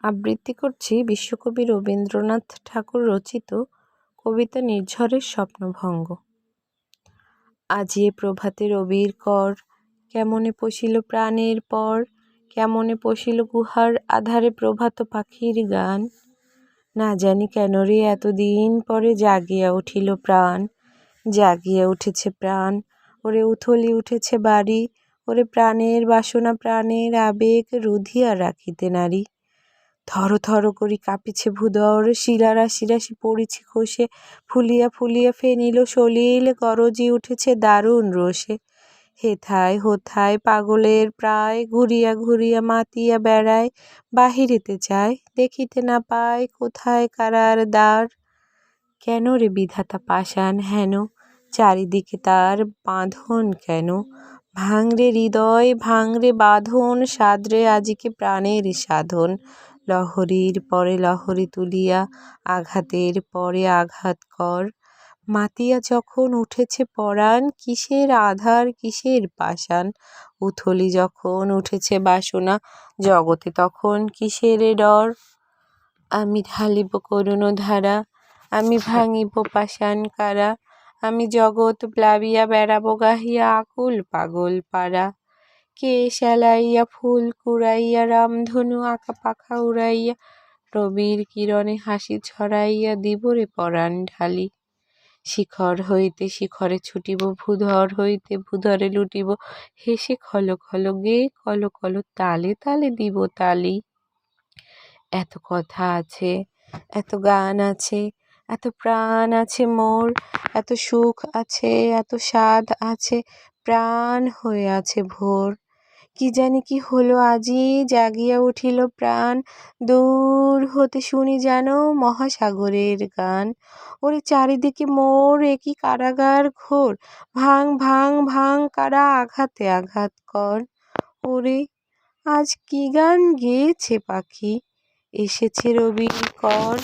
আবৃত্তি করছি বিশ্বকবি রবীন্দ্রনাথ ঠাকুর রচিত কবিতা নির্ঝরের স্বপ্নভঙ্গ। আজি এ প্রভাতে রবির কর, কেমনে পশিল প্রাণের পর, কেমনে পশিল গুহার আধারে প্রভাত পাখির গান। না জানি কেন রে এতদিন পরে জাগিয়া উঠিল প্রাণ, জাগিয়া উঠেছে প্রাণ। ওরে উথলি উঠেছে বাড়ি, ওরে প্রাণের বাসনা প্রাণের আবেগ রুধিয়া রাখিতে নারী। থর থর করি কাঁপিছে ভূধর, শিলা রাশি রাশি পড়িছে খসে, ফুলিয়া ফুলিয়া ফেনিল সলিল, গরজি উঠেছে দারুণ রোষে। হেথায় হোথায় পাগলের প্রায়, ঘুরিয়া ঘুরিয়া মাতিয়া বেড়ায়, বাহিরেতে চায় দেখিতে না পায় কোথায় কারার দ্বার। কেন রে বিধাতা পাষাণ হেন, চারিদিকে তার বাঁধন কেন? ভাঙরে হৃদয় ভাঙরে বাঁধন, সাদরে আজিকে প্রাণের সাধন। লহরীর পরে লহরী তুলিয়া, আঘাতের পরে আঘাত কর। মাতিয়া যখন উঠেছে পরাণ, কিসের আধার কিসের পাষাণ। উথলি যখন উঠেছে বাসনা, জগতে তখন কিসের ডর। আমি ঢালিব করুণ ধারা, আমি ভাঙিব পাষাণ কারা, আমি জগৎ প্লাবিয়া বেড়াবো গাহিয়া আকুল পাগল পারা। কে শ্যালাইয়া ফুল কুড়াইয়া, রামধনু আঁকা পাখা উড়াইয়া, রবির কিরণে হাসি ছড়াইয়া দিবরে পরাণ ঢালি। শিখর হইতে শিখরে ছুটিব, ভূধর হইতে ভূধরে লুটিব, হেসে খল খল গে কল কল, তালে তালে দিব তালি। এত কথা আছে, এত গান আছে, এত প্রাণ আছে মোর, এত সুখ আছে, এত স্বাদ আছে, প্রাণ হয়ে আছে ভোর। কি জানি কি হলো আজি, জাগিয়া উঠিল প্রাণ, দূর হতে শুনি যেন মহাসাগরের গান। ওরে চারিদিকে মোর এ কি কারাগার ঘোর, ভাঙ ভাঙ ভাঙ কারা আঘাতে আঘাত কর। ওরে আজ কি গান গেয়েছে পাখি, এসেছে রবির কর।